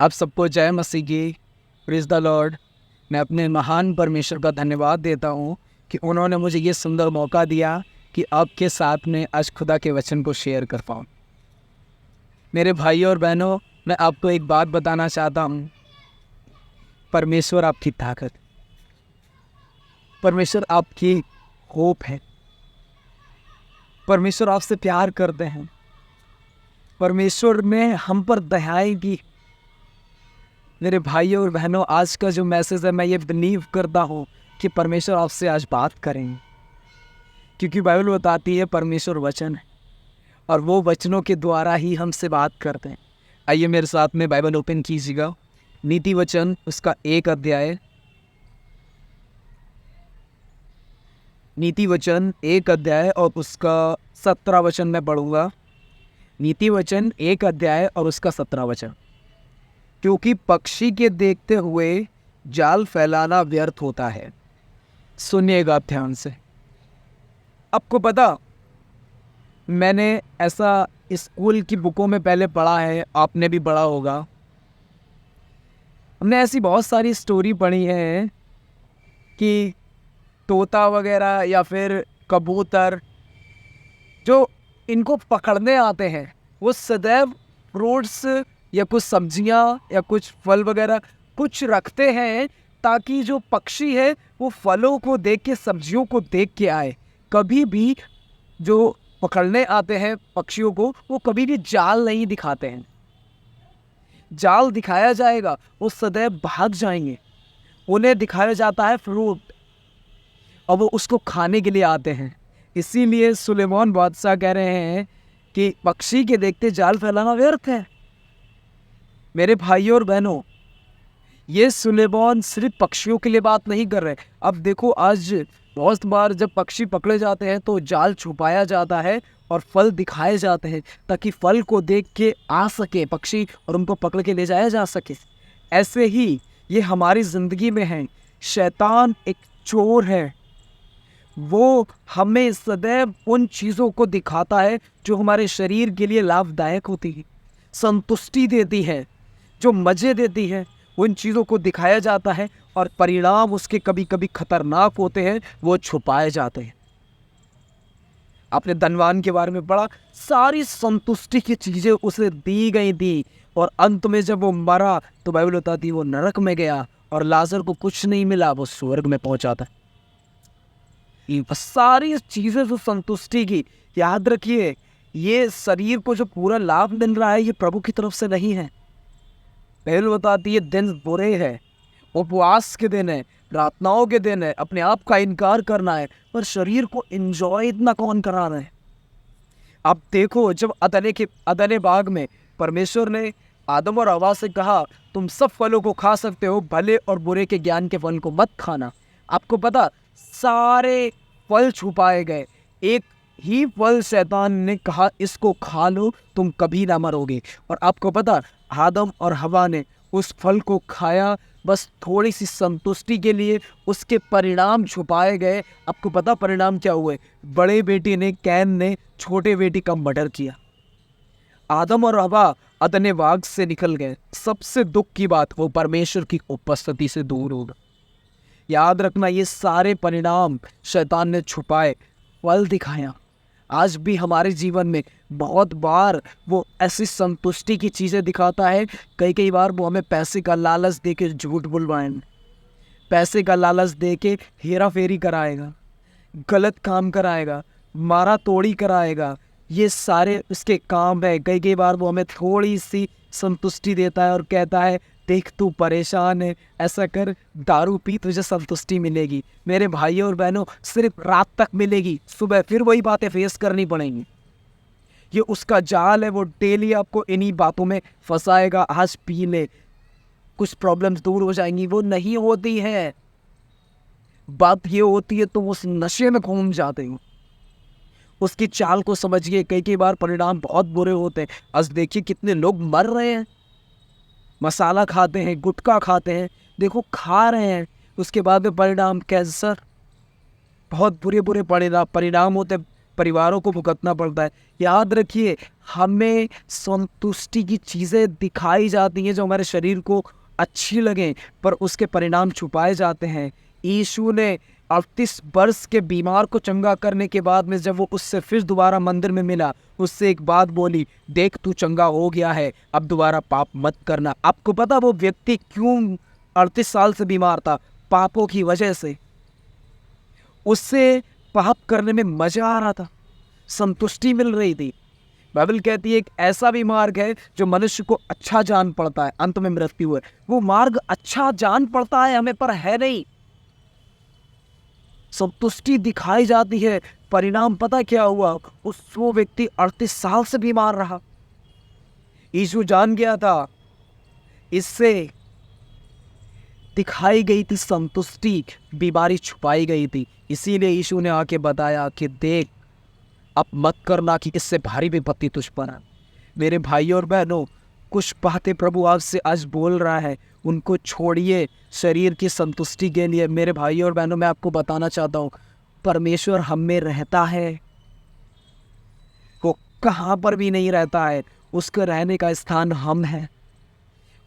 आप सबको जय मसीह की। Praise the Lord. मैं अपने महान परमेश्वर का धन्यवाद देता हूँ कि उन्होंने मुझे ये सुंदर मौका दिया कि आपके साथ में आज खुदा के वचन को शेयर कर पाऊँ। मेरे भाइयों और बहनों, मैं आपको एक बात बताना चाहता हूँ। परमेश्वर आपकी ताकत, परमेश्वर आपकी होप है। परमेश्वर आपसे प्यार करते हैं। परमेश्वर ने हम पर दयाएं की। मेरे भाइयों और बहनों, आज का जो मैसेज है, मैं ये बिलीव करता हूँ कि परमेश्वर आपसे आज बात करेंगे, क्योंकि बाइबल बताती है परमेश्वर वचन है और वो वचनों के द्वारा ही हमसे बात करते हैं। आइए मेरे साथ में बाइबल ओपन कीजिएगा। नीति वचन उसका 1 अध्याय, नीति वचन 1 अध्याय और उसका 17 वचन मैं पढ़ूंगा। नीति वचन 1 अध्याय और उसका 17 वचन। क्योंकि पक्षी के देखते हुए जाल फैलाना व्यर्थ होता है। सुनिएगा ध्यान से। आपको पता, मैंने ऐसा स्कूल की बुकों में पहले पढ़ा है, आपने भी पढ़ा होगा। हमने ऐसी बहुत सारी स्टोरी पढ़ी है कि तोता वगैरह या फिर कबूतर जो इनको पकड़ने आते हैं, वो सदैव फ्रूट्स या कुछ सब्जियां या कुछ फल वगैरह कुछ रखते हैं, ताकि जो पक्षी है वो फलों को देख के, सब्जियों को देख के आए। कभी भी जो पकड़ने आते हैं पक्षियों को, वो कभी भी जाल नहीं दिखाते हैं। जाल दिखाया जाएगा वो सदैव भाग जाएंगे। उन्हें दिखाया जाता है फ्रूट और वो उसको खाने के लिए आते हैं। इसीलिए सुलेमान बादशाह कह रहे हैं कि पक्षी के देखते जाल फैलाना व्यर्थ है। मेरे भाइयों और बहनों, ये सुलेमान सिर्फ पक्षियों के लिए बात नहीं कर रहे। अब देखो, आज बहुत बार जब पक्षी पकड़े जाते हैं तो जाल छुपाया जाता है और फल दिखाए जाते हैं, ताकि फल को देख के आ सके पक्षी और उनको पकड़ के ले जाया जा सके। ऐसे ही ये हमारी ज़िंदगी में है। शैतान एक चोर है। वो हमें सदैव उन चीज़ों को दिखाता है जो हमारे शरीर के लिए लाभदायक होती है, संतुष्टि देती है, जो मज़े देती है। उन चीज़ों को दिखाया जाता है और परिणाम उसके कभी कभी खतरनाक होते हैं, वो छुपाए जाते हैं। आपने धनवान के बारे में पढ़ा, सारी संतुष्टि की चीज़ें उसे दी गई थी और अंत में जब वो मरा तो बाइबल बताती है वो नरक में गया और लाजर को कुछ नहीं मिला, वो स्वर्ग में पहुंचा था। सारी चीज़ें जो संतुष्टि की, याद रखिए, ये शरीर को जो पूरा लाभ मिल रहा है ये प्रभु की तरफ से नहीं है। बाइबल बताती है दिन बुरे हैं, उपवास के दिन है, प्रार्थनाओं के दिन है, अपने आप का इनकार करना है, पर शरीर को एंजॉय इतना कौन करा रहा है। आप देखो, जब अदने बाग में परमेश्वर ने आदम और हवा से कहा तुम सब फलों को खा सकते हो, भले और बुरे के ज्ञान के फल को मत खाना। आपको पता, सारे फल छुपाए गए, एक ही फल शैतान ने कहा इसको खा लो, तुम कभी ना मरोगे। और आपको पता, आदम और हवा ने उस फल को खाया बस थोड़ी सी संतुष्टि के लिए, उसके परिणाम छुपाए गए। आपको पता परिणाम क्या हुए? बड़े बेटे ने, कैन ने, छोटे बेटे का मर्डर किया। आदम और हवा अदने बाग से निकल गए। सबसे दुख की बात, वो परमेश्वर की उपस्थिति से दूर हो गए। याद रखना, ये सारे परिणाम शैतान ने छुपाए, फल दिखाया। आज भी हमारे जीवन में बहुत बार वो ऐसी संतुष्टि की चीज़ें दिखाता है। कई बार वो हमें पैसे का लालच दे के झूठ बुलवाएंगे, पैसे का लालच दे के हेरा फेरी कराएगा, गलत काम कराएगा, मारा तोड़ी कराएगा। ये सारे उसके काम है। कई बार वो हमें थोड़ी सी संतुष्टि देता है और कहता है देख तू परेशान है, ऐसा कर, दारू पी, तुझे संतुष्टि मिलेगी। मेरे भाइयों और बहनों, सिर्फ रात तक मिलेगी, सुबह फिर वही बातें फेस करनी पड़ेंगी। ये उसका जाल है। वो डेली आपको इन्हीं बातों में फंसाएगा। आज पी ले, कुछ प्रॉब्लम्स दूर हो जाएंगी। वो नहीं होती है। बात ये होती है तुम उस नशे में घूम जाते हो। उसकी चाल को समझिए। कई बार परिणाम बहुत बुरे होते हैं। आज देखिए कितने लोग मर रहे हैं, मसाला खाते हैं, गुटखा खाते हैं, देखो खा रहे हैं, उसके बाद में परिणाम कैंसर, बहुत बुरे परिणाम होते हैं। परिवारों को भुगतना पड़ता है। याद रखिए, हमें संतुष्टि की चीज़ें दिखाई जाती हैं जो हमारे शरीर को अच्छी लगें, पर उसके परिणाम छुपाए जाते हैं। यीशु ने 38 वर्ष के बीमार को चंगा करने के बाद में जब वो उससे फिर दोबारा मंदिर में मिला, उससे एक बात बोली, देख तू चंगा हो गया है, अब दोबारा पाप मत करना। आपको पता वो व्यक्ति क्यों 38 साल से बीमार था? पापों की वजह से। उससे पाप करने में मजा आ रहा था, संतुष्टि मिल रही थी। बाइबल कहती है एक ऐसा भी मार्ग है जो मनुष्य को अच्छा जान पड़ता है, अंत में मृत्यु है। वो मार्ग अच्छा जान पड़ता है हमें, पर है नहीं। संतुष्टि दिखाई जाती है, परिणाम पता क्या हुआ? वो व्यक्ति 38 साल से बीमार रहा। यीशु जान गया था इससे दिखाई गई थी संतुष्टि, बीमारी छुपाई गई थी। इसीलिए यीशु ने आके बताया कि देख, अब मत करना कि इससे भारी विपत्ति तुझ पर है। मेरे भाई और बहनों, कुछ बातें प्रभु आपसे आज बोल रहा है, उनको छोड़िए शरीर की संतुष्टि के लिए। मेरे भाई और बहनों, मैं आपको बताना चाहता हूँ, परमेश्वर हम में रहता है, वो कहाँ पर भी नहीं रहता है। उसका रहने का स्थान हम हैं,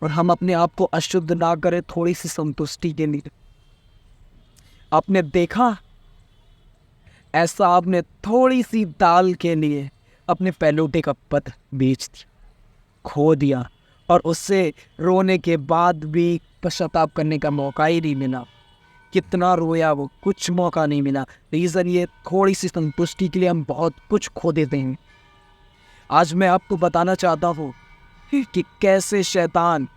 और हम अपने आप को अशुद्ध ना करें थोड़ी सी संतुष्टि के लिए। आपने देखा ऐसा, आपने थोड़ी सी दाल के लिए अपने पहलौठे का पद बेच दिया, खो दिया, और उससे रोने के बाद भी पश्चाताप करने का मौका ही नहीं मिला। कितना रोया वो, कुछ मौका नहीं मिला। रीज़न ये, थोड़ी सी संतुष्टि के लिए हम बहुत कुछ खो देते हैं। आज मैं आपको बताना चाहता हूँ कि कैसे शैतान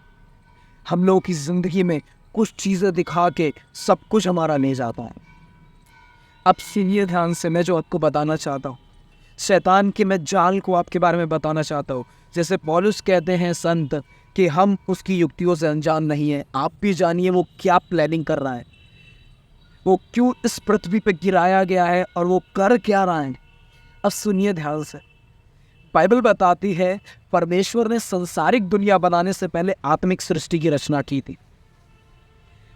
हम लोगों की ज़िंदगी में कुछ चीज़ें दिखा के सब कुछ हमारा ले जाता है। अब सुनिए ध्यान से, मैं जो आपको बताना चाहता हूँ, शैतान के मैं जाल को आपके बारे में बताना चाहता हूँ। जैसे पौलुस कहते हैं संत कि हम उसकी युक्तियों से अनजान नहीं हैं। आप भी जानिए वो क्या प्लानिंग कर रहा है, वो क्यों इस पृथ्वी पे गिराया गया है, और वो कर क्या रहा है। अब सुनिए ध्यान से, बाइबल बताती है परमेश्वर ने संसारिक दुनिया बनाने से पहले आत्मिक सृष्टि की रचना की थी।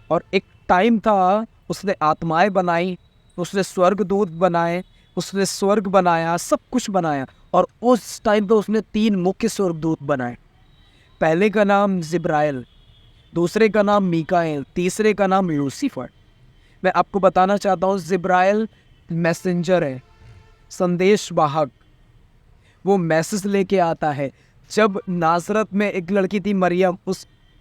और एक टाइम था, उसने आत्माएं बनाई, उसने स्वर्गदूत बनाए, उसने स्वर्ग बनाया, सब कुछ बनाया। और उस टाइम पे उसने 3 मुख्य स्वर्गदूत बनाए। पहले का नाम जिब्राइल, दूसरे का नाम मीकाएल, तीसरे का नाम लूसीफर। मैं आपको बताना चाहता हूँ, जिब्राइल मैसेंजर है, संदेश वाहक। वो मैसेज लेके आता है। जब नासरत में एक लड़की थी मरियम,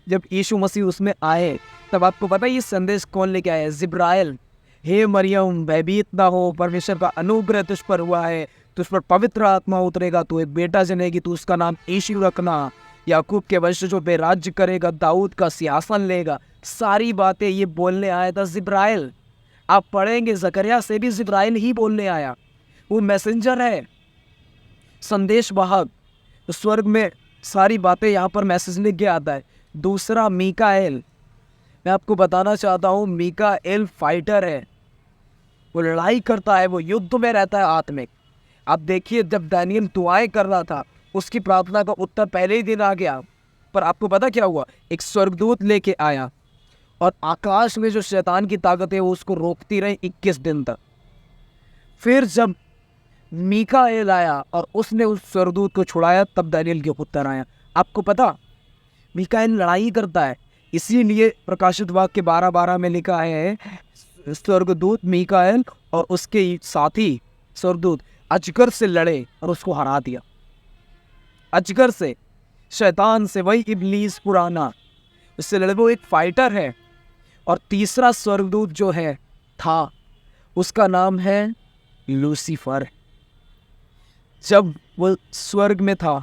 जब यीशु मसीह उसमें आए, तब आपको पता है ये संदेश कौन लेके आया है? जिब्राइल। हे मरियम, भयभीत ना हो, परमेश्वर का अनुग्रह तुझ पर हुआ है, तुझ पर पवित्र आत्मा उतरेगा, तू एक बेटा जनेगी, तू उसका नाम यीशु रखना। याकूब के वंश जो पे राज्य करेगा, दाऊद का सिंहासन लेगा। सारी बातें ये बोलने आया था जिब्राइल। आप पढ़ेंगे जकरिया से भी जिब्राइल ही बोलने आया। वो मैसेंजर है, संदेश वाहक। तो स्वर्ग में सारी बातें यहाँ पर मैसेज लिख के आता है। दूसरा मीकाएल, मैं आपको बताना चाहता हूँ, मीकाएल फाइटर है, वो लड़ाई करता है, वो युद्ध में रहता है आत्मिक। आप देखिए, जब दानियल दुआएं कर रहा था, उसकी प्रार्थना का उत्तर पहले ही दिन आ गया। पर आपको पता क्या हुआ? एक स्वर्गदूत लेके आया, और आकाश में जो शैतान की ताकत है वो उसको रोकती रही 21 दिन तक। फिर जब मीकाएल आया और उसने उस स्वर्गदूत को छुड़ाया, तब दानियल के उत्तर आया। आपको पता, मीकाएल लड़ाई करता है, इसीलिए प्रकाशित वाक्य 12:12 में लिखा है, स्वर्गदूत मीकाएल और उसके साथी स्वर्गदूत अजगर से लड़े और उसको हरा दिया। अजगर से, शैतान से, वही इब्लीस पुराना, उससे लड़े। वो एक फाइटर है। और तीसरा स्वर्गदूत जो है था, उसका नाम है लूसीफर। जब वो स्वर्ग में था,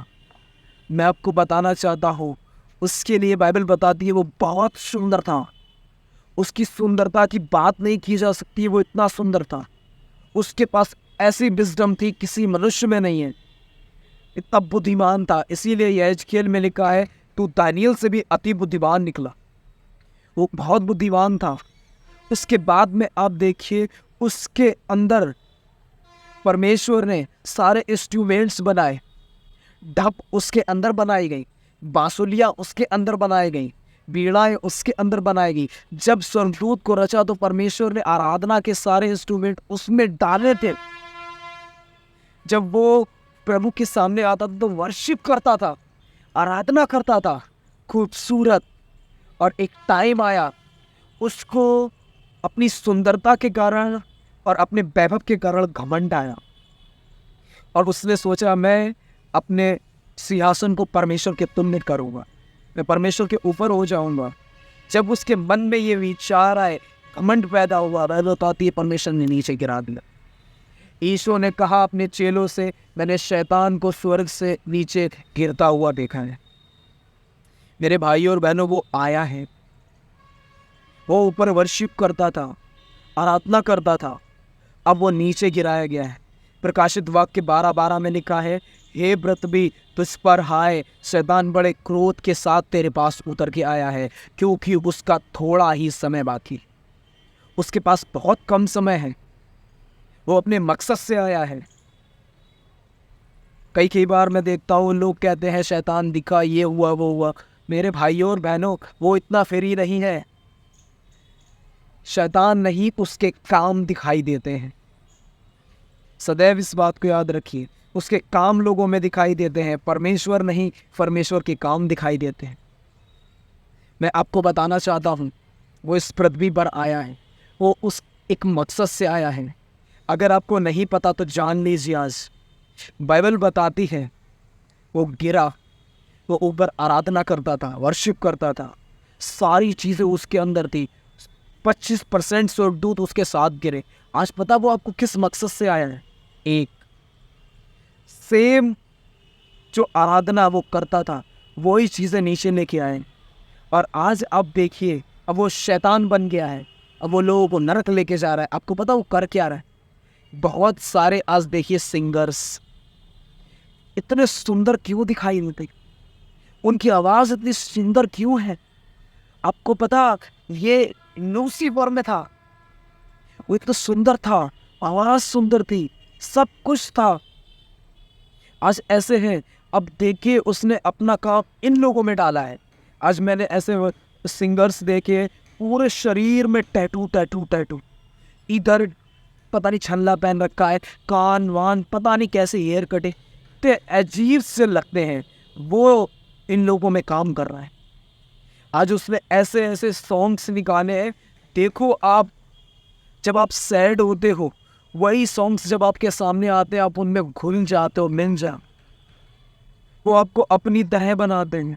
मैं आपको बताना चाहता हूँ, उसके लिए बाइबल बताती है वो बहुत सुंदर था। उसकी सुंदरता की बात नहीं की जा सकती, वो इतना सुंदर था। उसके पास ऐसी विजडम थी किसी मनुष्य में नहीं है, इतना बुद्धिमान था। इसीलिए यहेजकेल में लिखा है, तू दानियल से भी अति बुद्धिमान निकला। वो बहुत बुद्धिमान था। उसके बाद में आप देखिए, उसके अंदर परमेश्वर ने सारे इंस्ट्रूमेंट्स बनाए। ढप उसके अंदर बनाई गई, बांसुलियाँ उसके अंदर बनाई गई, बीड़ाएं उसके अंदर बनाई गई। जब स्वर्गदूत को रचा तो परमेश्वर ने आराधना के सारे इंस्ट्रूमेंट उसमें डाले थे। जब वो प्रभु के सामने आता था तो वर्शिप करता था, आराधना करता था, खूबसूरत। और एक टाइम आया, उसको अपनी सुंदरता के कारण और अपने वैभव के कारण घमंड आया, और उसने सोचा मैं अपने सिंहासन को परमेश्वर के तुल्य करूँगा, मैं परमेश्वर के ऊपर हो जाऊँगा। जब उसके मन में ये विचार आए, घमंड पैदा हुआ, वह बताती है परमेश्वर ने नीचे गिरा दिया। ईशो ने कहा अपने चेलों से, मैंने शैतान को स्वर्ग से नीचे गिरता हुआ देखा है। मेरे भाइयों और बहनों, वो आया है, वो ऊपर वर्शिप करता था, आराधना करता था, अब वो नीचे गिराया गया है। प्रकाशित वाक्य 12:12 में लिखा है, हे पृथ्वी तुझ पर हाय, शैतान बड़े क्रोध के साथ तेरे पास उतर के आया है, क्योंकि उसका थोड़ा ही समय बाकी, उसके पास बहुत कम समय है, वो अपने मकसद से आया है। कई बार मैं देखता हूँ लोग कहते हैं शैतान दिखा, ये हुआ वो हुआ। मेरे भाइयों और बहनों, वो इतना फ्री नहीं है। शैतान नहीं, उसके काम दिखाई देते हैं। सदैव इस बात को याद रखिए, उसके काम लोगों में दिखाई देते हैं, परमेश्वर नहीं, परमेश्वर के काम दिखाई देते हैं। मैं आपको बताना चाहता हूँ, वो इस पृथ्वी पर आया है, वो उस एक मकसद से आया है। अगर आपको नहीं पता तो जान लीजिए, आज बाइबल बताती है वो गिरा, वो ऊपर आराधना करता था, वर्शिप करता था, सारी चीज़ें उसके अंदर थी। 25% स्वर्गदूत उसके साथ गिरे। आज पता वो आपको किस मकसद से आया है? एक सेम जो आराधना वो करता था, वही चीज़ें नीचे लेके आए। और आज आप देखिए, अब वो शैतान बन गया है, अब वो लोगों को नरक लेके जा रहा है। आपको पता वो कर क्या रहा है? बहुत सारे आज देखिए सिंगर्स इतने सुंदर क्यों दिखाई देते, उनकी आवाज़ इतनी सुंदर क्यों है? आपको पता, ये लूसीफर में था, वो इतना सुंदर था, आवाज़ सुंदर थी, सब कुछ था। आज ऐसे हैं, अब देखिए उसने अपना काम इन लोगों में डाला है। आज मैंने ऐसे सिंगर्स देखे, पूरे शरीर में टैटू टैटू टैटू, इधर पता नहीं छल्ला पहन रखा है, कान वान पता नहीं कैसे हेयर कटे, इतने अजीब से लगते हैं। वो इन लोगों में काम कर रहा है। आज उसने ऐसे ऐसे सॉन्ग्स निकाले हैं, देखो आप, जब आप सैड होते हो, वही सॉन्ग्स जब आपके सामने आते हैं, आप उनमें घुल जाते हो, मिल जाओ, वो आपको अपनी तरह बना देंगे।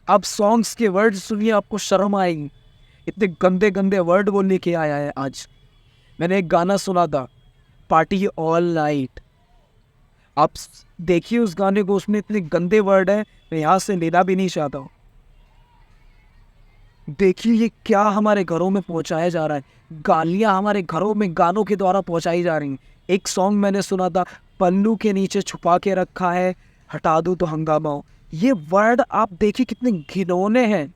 आप सॉन्ग्स के वर्ड सुनिए, आपको शर्म आएगी, इतने गंदे गंदे वर्ड वो लेके आया है। आज मैंने एक गाना सुना था, पार्टी ऑल नाइट, आप देखिए उस गाने को, उसमें इतने गंदे वर्ड है, मैं यहाँ से लेना भी नहीं चाहता हूँ। देखिए ये क्या हमारे घरों में पहुँचाया जा रहा है, गालियाँ हमारे घरों में गानों के द्वारा पहुँचाई जा रही हैं। एक सॉन्ग मैंने सुना था, पल्लू के नीचे छुपा के रखा है, हटा दूँ तो हंगामा हो। ये वर्ड आप देखिए कितने घिनौने हैं।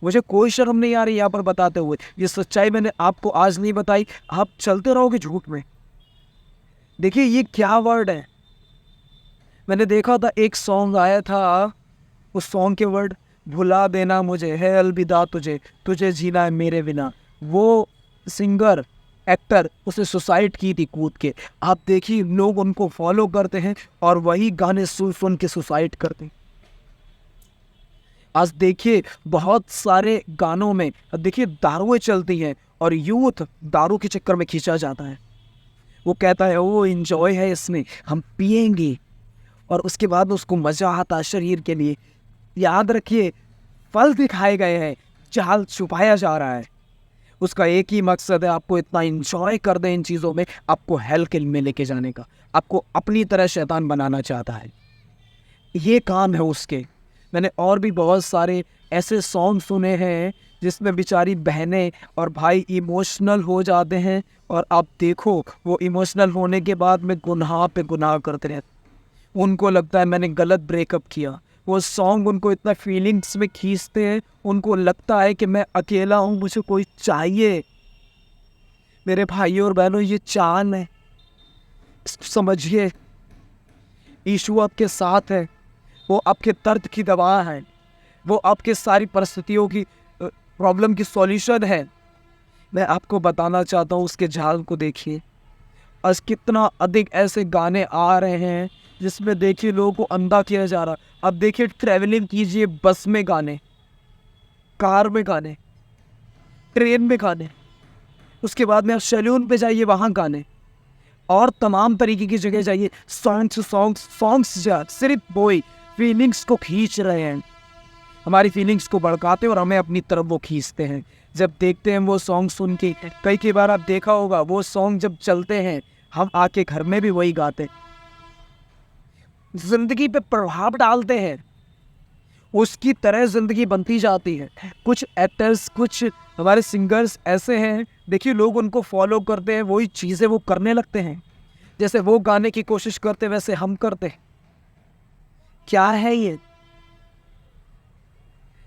मुझे कोई शर्म नहीं आ रही यहाँ पर बताते हुए, ये सच्चाई मैंने आपको आज नहीं बताई, आप चलते रहोगे झूठ में। देखिए ये क्या वर्ड है। मैंने देखा था एक सॉन्ग आया था, उस सॉन्ग के वर्ड, भुला देना मुझे है अलविदा तुझे, तुझे जीना है मेरे बिना। वो सिंगर एक्टर उसने सुसाइड की थी कूद के। आप देखिए लोग उनको फॉलो करते हैं और वही गाने सुन सुन के सुसाइड करते हैं। आज देखिए बहुत सारे गानों में देखिए दारुएं चलती हैं और यूथ दारू के चक्कर में खींचा जाता है। वो कहता है वो एंजॉय है इसमें, हम पिएंगे, और उसके बाद उसको मज़ा आता है शरीर के लिए। याद रखिए, फल दिखाए गए हैं, जाल छुपाया जा रहा है। उसका एक ही मकसद है, आपको इतना एंजॉय कर दे इन चीज़ों में, आपको हेल के में लेके जाने का, आपको अपनी तरह शैतान बनाना चाहता है। ये काम है उसके। मैंने और भी बहुत सारे ऐसे सॉन्ग सुने हैं जिसमें बेचारी बहनें और भाई इमोशनल हो जाते हैं, और आप देखो वो इमोशनल होने के बाद में गुनाह पे गुनाह करते रहते। उनको लगता है मैंने गलत ब्रेकअप किया। वो सॉन्ग उनको इतना फीलिंग्स में खींचते हैं, उनको लगता है कि मैं अकेला हूँ, मुझे कोई चाहिए। मेरे भाइयों और बहनों, ये चाल है, समझिए। यीशु आपके साथ है, वो आपके दर्द की दवा है, वो आपके सारी परिस्थितियों की प्रॉब्लम की सॉल्यूशन है। मैं आपको बताना चाहता हूँ, उसके जाल को देखिए, आज कितना अधिक ऐसे गाने आ रहे हैं जिसमें देखिए लोगों को अंधा किया जा रहा। अब देखिए ट्रैवलिंग कीजिए, बस में गाने, कार में गाने, ट्रेन में गाने, उसके बाद में आप सैलून पे जाइए वहाँ गाने, और तमाम तरीके की जगह जाइए, सॉन्ग्स सिर्फ वही फीलिंग्स को खींच रहे हैं, हमारी फीलिंग्स को भड़काते और हमें अपनी तरफ वो खींचते हैं। जब देखते हैं वो सॉन्ग सुन के, कई बार आप देखा होगा वो सॉन्ग जब चलते हैं हम आके घर में भी वही गाते, जिंदगी पे प्रभाव डालते हैं, उसकी तरह जिंदगी बनती जाती है। कुछ एक्टर्स, कुछ हमारे सिंगर्स ऐसे हैं, देखिए लोग उनको फॉलो करते हैं, वही चीज़ें वो करने लगते हैं, जैसे वो गाने की कोशिश करते वैसे हम करते हैं। क्या है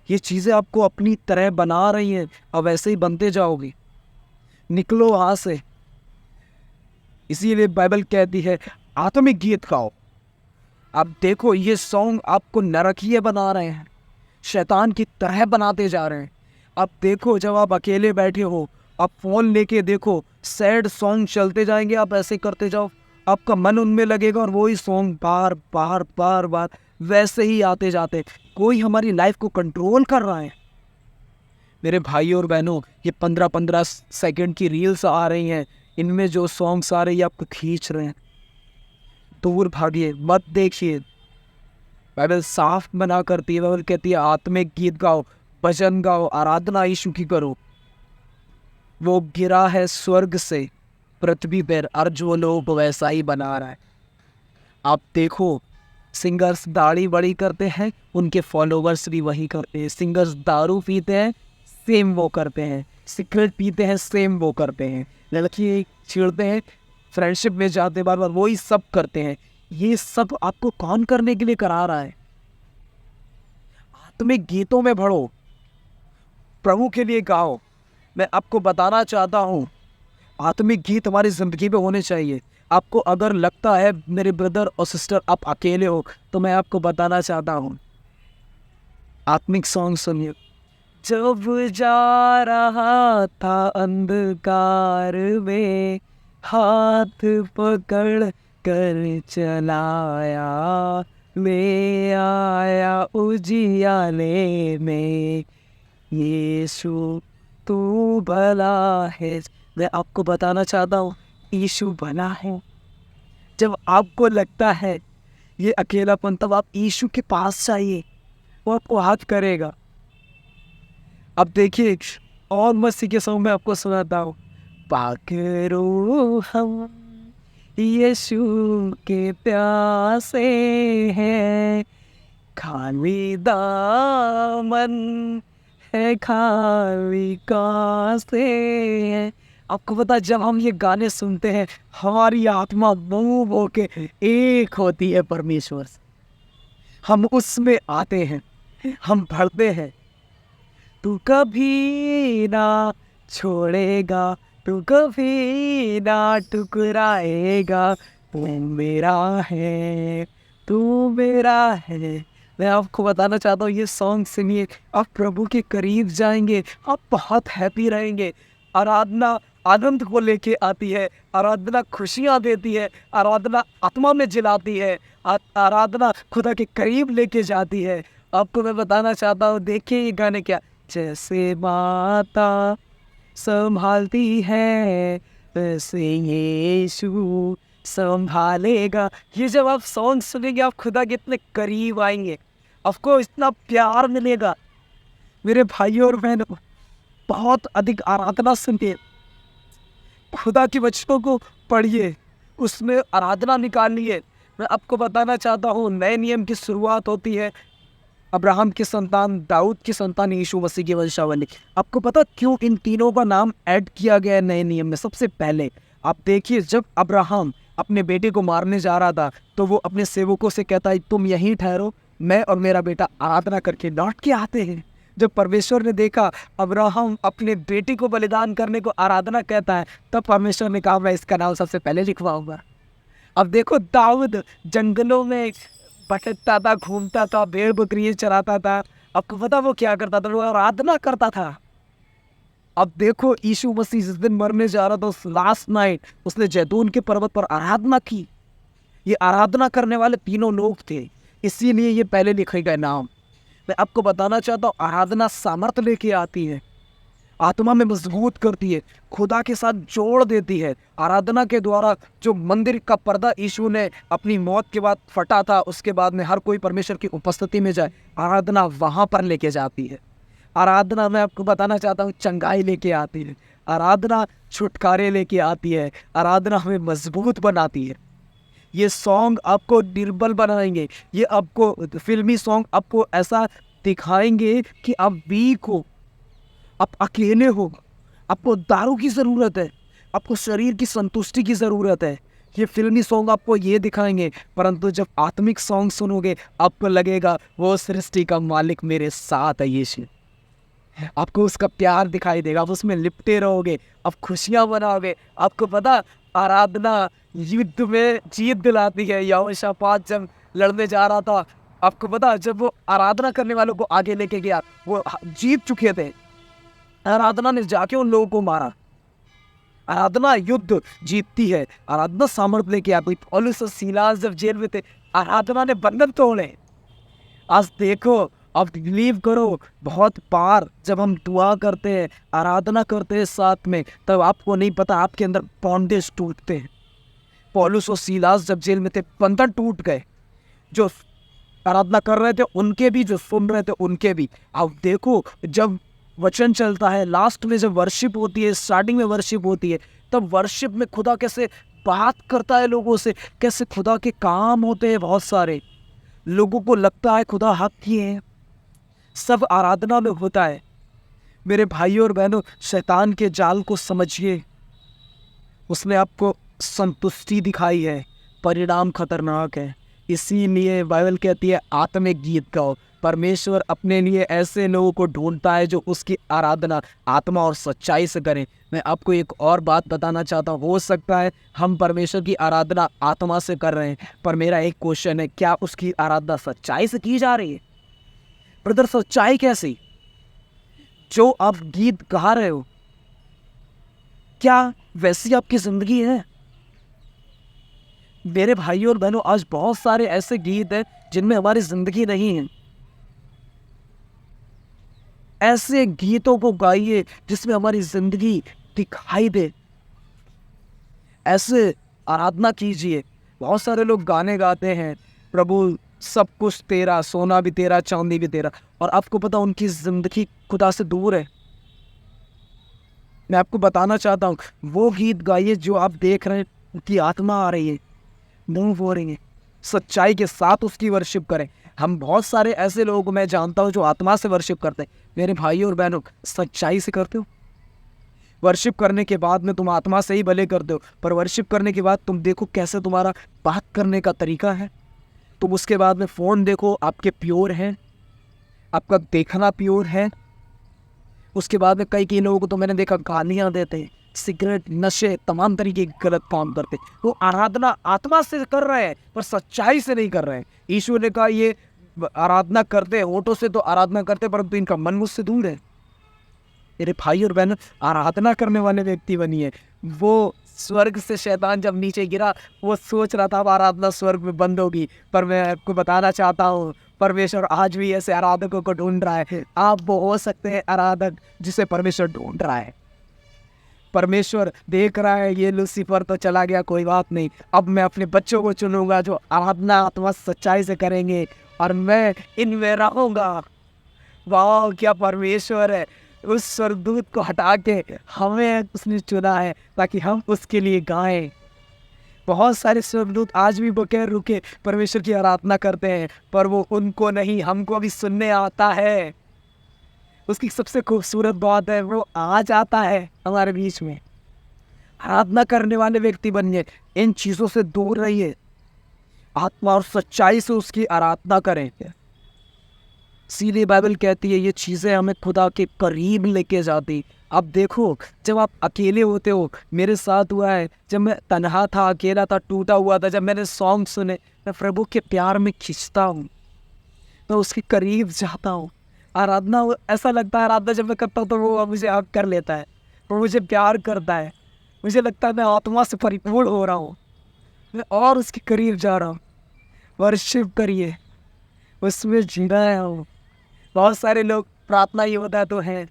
ये चीज़ें आपको अपनी तरह बना रही हैं, अब वैसे ही बनते जाओगे, निकलो वहाँ से। इसीलिए बाइबल कहती है आत्मिक गीत गाओ। अब देखो ये सॉन्ग आपको नरकीय बना रहे हैं, शैतान की तरह बनाते जा रहे हैं। अब देखो जब आप अकेले बैठे हो, आप फ़ोन लेके देखो, सैड सॉन्ग चलते जाएंगे, आप ऐसे करते जाओ, आपका मन उनमें लगेगा और वही सॉन्ग बार बार बार बार वैसे ही आते जाते। कोई हमारी लाइफ को कंट्रोल कर रहा है। मेरे भाई और बहनों, ये 15-15 सेकंड की रील्स आ रही हैं, इनमें जो सॉन्ग्स आ रहे हैं आपको खींच रहे हैं। दूर भागिए, मत देखिए। बाइबल साफ मना करती है, बाइबल कहती है आत्मिक गीत गाओ, भजन गाओ, आराधना यीशु की करो। वो गिरा है स्वर्ग से पृथ्वी पर, और जो लोग वैसा ही बना रहा है। आप देखो सिंगर्स दाढ़ी बड़ी करते हैं, उनके फॉलोवर्स भी वही करते हैं। सिंगर्स दारू पीते हैं, सेम वो करते हैं। सिगरेट पीते हैं, सेम वो करते हैं। लड़की छेड़ते हैं, फ्रेंडशिप में जाते बार बार वही सब करते हैं। ये सब आपको कौन करने के लिए करा रहा है? आत्मिक गीतों में बढ़ो, प्रभु के लिए गाओ। मैं आपको बताना चाहता हूँ आत्मिक गीत हमारी ज़िंदगी में होने चाहिए। आपको अगर लगता है मेरे ब्रदर और सिस्टर आप अकेले हो, तो मैं आपको बताना चाहता हूँ आत्मिक सॉन्ग सुनिए। जब जा रहा था अंधकार में, हाथ पकड़ कर चलाया, ले आया उजियाले में, यीशु तू भला है। मैं आपको बताना चाहता हूँ यीशु भला है। जब आपको लगता है ये अकेलापन, तब आप यीशु के पास जाइए, वो आपको हाथ करेगा। अब देखिए और मस्ती के सॉन्ग मैं आपको सुनाता हूँ। पाकरो हम यीशु के प्यासे हैं, खाली दामन है खाली कासे हैं। आपको पता जब हम ये गाने सुनते हैं हमारी आत्मा मूव होके एक होती है परमेश्वर से। हम उसमें आते हैं, हम भरते हैं। तू कभी ना छोड़ेगा, तू कभी ना टुकराएगा, तू मेरा है, तू मेरा है। मैं आपको बताना चाहता हूँ ये सॉन्ग सुनिए, आप प्रभु के करीब जाएंगे, आप बहुत हैप्पी रहेंगे। आराधना आनंद को लेके आती है, आराधना खुशियाँ देती है, आराधना आत्मा में जिलाती है, आराधना खुदा के करीब लेके जाती है। आपको मैं बताना चाहता हूँ, देखिए ये गाने क्या, जैसे माता संभालती है वैसे यीशु संभालेगा। ये जब आप सॉन्ग सुनेंगे आप खुदा के इतने करीब आएंगे, आपको इतना प्यार मिलेगा। मेरे भाइयों और बहनों, बहुत अधिक आराधना सुनिए, खुदा के वचनों को पढ़िए, उसमें आराधना निकालिए। मैं आपको बताना चाहता हूँ नए नियम की शुरुआत होती है अब्राहम की संतान, दाऊद की संतान, यीशु मसीह की वंशावली। आपको पता क्यों इन तीनों का नाम ऐड किया गया है नए नियम में? सबसे पहले आप देखिए, जब अब्राहम अपने बेटे को मारने जा रहा था तो वो अपने सेवकों से कहता है तुम यहीं ठहरो, मैं और मेरा बेटा आराधना करके लौट के आते हैं। जब परमेश्वर ने देखा अब्राहम अपने बेटे को बलिदान करने को आराधना कहता है, तब परमेश्वर ने कहा मैं इसका नाम सबसे पहले लिखवाऊंगा। अब देखो दाऊद जंगलों में भटकता था, घूमता था, भेड़ बकरियाँ चराता था। आपको पता वो क्या करता था? वो आराधना करता था। अब देखो यीशु मसीह जिस दिन मरने जा रहा था उस लास्ट नाइट उसने जैतून के पर्वत पर आराधना की। ये आराधना करने वाले तीनों लोग थे, इसीलिए ये पहले लिखे गए नाम। मैं आपको बताना चाहता हूँ आराधना सामर्थ लेके आती है, आत्मा में मजबूत करती है, खुदा के साथ जोड़ देती है। आराधना के द्वारा जो मंदिर का पर्दा यीशु ने अपनी मौत के बाद फटा था, उसके बाद में हर कोई परमेश्वर की उपस्थिति में जाए, आराधना वहाँ पर लेके जाती है। आराधना मैं आपको बताना चाहता हूँ चंगाई लेके आती है, आराधना छुटकारे लेके आती है, आराधना हमें मजबूत बनाती है। ये सॉन्ग आपको निर्बल बनाएंगे, ये आपको फिल्मी सॉन्ग आपको ऐसा दिखाएंगे कि आप वीक हो, आप अकेले हो, आपको दारू की ज़रूरत है, आपको शरीर की संतुष्टि की ज़रूरत है। ये फिल्मी सॉन्ग आपको ये दिखाएंगे, परंतु जब आत्मिक सॉन्ग सुनोगे आपको लगेगा वो सृष्टि का मालिक मेरे साथ है यीशु। आपको उसका प्यार दिखाई देगा, आप उसमें लिपटे रहोगे, आप खुशियाँ मनाओगे। आपको पता आराधना युद्ध में जीत दिलाती है। यहोशापात जब लड़ने जा रहा था, आपको पता जब वो आराधना करने वालों को आगे लेके गया, वो जीत चुके थे, आराधना ने जाके उन लोगों को मारा। आराधना युद्ध जीतती है, आराधना सामर्थ लेके आती। पौलुस और सीलास जब जेल में थे, आराधना ने बंधन तोड़े। आज देखो, अब बिलीव करो, बहुत बार जब हम दुआ करते हैं, आराधना करते हैं साथ में, तब आपको नहीं पता आपके अंदर बॉन्डेज टूटते हैं। पौलुस और सीलास जब जेल में थे, बंधन टूट गए। जो आराधना कर रहे थे उनके भी, जो सुन रहे थे उनके भी। अब देखो, जब वचन चलता है, लास्ट में जब वर्शिप होती है, स्टार्टिंग में वर्शिप होती है, तब वर्शिप में खुदा कैसे बात करता है लोगों से, कैसे खुदा के काम होते हैं बहुत सारे। लोगों को लगता है खुदा हक ही है, सब आराधना में होता है। मेरे भाइयों और बहनों, शैतान के जाल को समझिए। उसने आपको संतुष्टि दिखाई है, परिणाम खतरनाक है। इसीलिए बाइबल कहती है आत्मिक गीत गाओ। परमेश्वर अपने लिए ऐसे लोगों को ढूंढता है जो उसकी आराधना आत्मा और सच्चाई से करें। मैं आपको एक और बात बताना चाहता हूँ, हो सकता है हम परमेश्वर की आराधना आत्मा से कर रहे हैं, पर मेरा एक क्वेश्चन है, क्या उसकी आराधना सच्चाई से की जा रही है? ब्रदर, सच्चाई कैसी? जो आप गीत गा रहे हो, क्या वैसी आपकी जिंदगी है? मेरे भाइयों और बहनों, आज बहुत सारे ऐसे गीत हैं जिनमें हमारी जिंदगी नहीं है। ऐसे गीतों को गाइए जिसमें हमारी जिंदगी दिखाई दे। ऐसे आराधना कीजिए। बहुत सारे लोग गाने गाते हैं, प्रभु सब कुछ तेरा, सोना भी तेरा, चांदी भी तेरा, और आपको पता उनकी जिंदगी खुदा से दूर है। मैं आपको बताना चाहता हूँ, वो गीत गाइए जो आप देख रहे हैं उनकी आत्मा आ रही है, मूव हो रही है, सच्चाई के साथ उसकी वर्शिप करें। हम बहुत सारे ऐसे लोगों को मैं जानता हूँ जो आत्मा से वर्शिप करते हैं। मेरे भाइयों और बहनों, सच्चाई से करते हो? वर्शिप करने के बाद में तुम आत्मा से ही भले करते हो, पर वर्शिप करने के बाद तुम देखो कैसे तुम्हारा बात करने का तरीका है। तुम उसके बाद में फ़ोन देखो, आपके प्योर हैं, आपका देखना प्योर है। उसके बाद में कई लोगों को तो मैंने देखा गालियाँ देते हैं, सिगरेट, नशे, तमाम तरीके के गलत काम करते। वो आराधना आत्मा से कर रहे हैं पर सच्चाई से नहीं कर रहे हैं। यीशु ने कहा ये आराधना करते हैं, होठों से तो आराधना करते, परंतु इनका मन मुझसे दूर है। मेरे भाई और बहन, आराधना करने वाले व्यक्ति बनिए। वो स्वर्ग से शैतान जब नीचे गिरा, वो सोच रहा था अब आराधना स्वर्ग में बंद होगी, पर मैं आपको बताना चाहता हूँ परमेश्वर आज भी ऐसे आराधकों को ढूंढ रहा है। आप वो हो सकते हैं आराधक जिसे परमेश्वर ढूंढ रहा है। परमेश्वर देख रहा है ये लूसीफर तो चला गया, कोई बात नहीं, अब मैं अपने बच्चों को चुनूंगा जो आराधना आत्मा सच्चाई से करेंगे और मैं इनमें रहूँगा। वाह, क्या परमेश्वर है! उस स्वर्गदूत को हटा के हमें उसने चुना है ताकि हम उसके लिए गाएं। बहुत सारे स्वर्गदूत आज भी बगैर रुके परमेश्वर की आराधना करते हैं, पर वो उनको नहीं, हमको अभी सुनने आता है। उसकी सबसे खूबसूरत बात है वो आ जाता है हमारे बीच में। आराधना करने वाले व्यक्ति बनिए, इन चीज़ों से दूर रहिए, आत्मा और सच्चाई से उसकी आराधना करें। सीधे बाइबल कहती है ये चीज़ें हमें खुदा के करीब लेके जाती। अब देखो, जब आप अकेले होते हो, मेरे साथ हुआ है, जब मैं तन्हा था, अकेला था, टूटा हुआ था, जब मैंने सॉन्ग सुने, मैं प्रभु के प्यार में खिंचता हूँ, मैं उसके करीब जाता हूँ, आराधना ऐसा लगता है, आराधना जब मैं करता हूँ तो वो मुझे हग कर लेता है, वो मुझे प्यार करता है। मुझे लगता है मैं आत्मा से परिपूर्ण हो रहा हूँ, मैं और उसके करीब जा रहा हूँ। वर्शिप करिए, उसमें जीना है हम। बहुत सारे लोग प्रार्थना ये होता है तो हैं,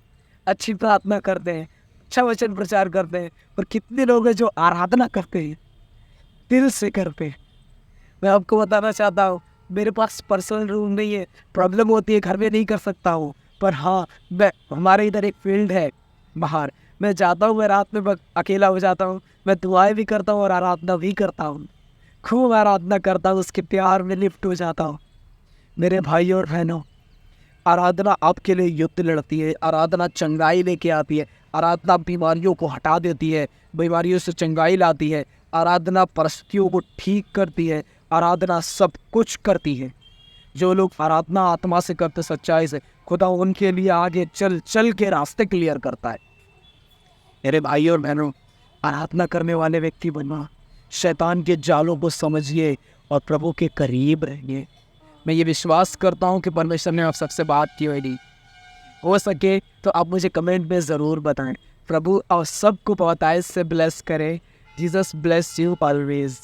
अच्छी प्रार्थना करते हैं, अच्छा वचन प्रचार करते हैं, पर कितने लोग हैं जो आराधना करते हैं, दिल से करते हैं। मैं आपको बताना चाहता हूँ, मेरे पास पर्सनल रूम नहीं है, प्रॉब्लम होती है, घर में नहीं कर सकता हूँ, पर हाँ, मैं हमारे इधर एक फील्ड है बाहर, मैं जाता हूँ, मैं रात में अकेला हो जाता हूँ, मैं दुआएं भी करता हूँ और आराधना भी करता हूँ, खूब आराधना करता हूँ, उसके प्यार में लिप्त हो जाता हूँ। मेरे भाई और बहनों, आराधना आपके लिए युद्ध लड़ती है, आराधना चंगाई लेके आती है, आराधना बीमारियों को हटा देती है, बीमारियों से चंगाई लाती है, आराधना परिस्थितियों को ठीक करती है, आराधना सब कुछ करती है। जो लोग आराधना आत्मा से करते, सच्चाई से, खुदा उनके लिए आगे चल चल के रास्ते क्लियर करता है। मेरे भाई और बहनों, आराधना करने वाले व्यक्ति बनना, शैतान के जालों को समझिए और प्रभु के करीब रहिए। मैं ये विश्वास करता हूँ कि परमेश्वर ने आप सबसे बात की होगी। हो सके तो आप मुझे कमेंट में ज़रूर बताएं। प्रभु और सबको बहुत से ब्लेस करें। Jesus bless you always.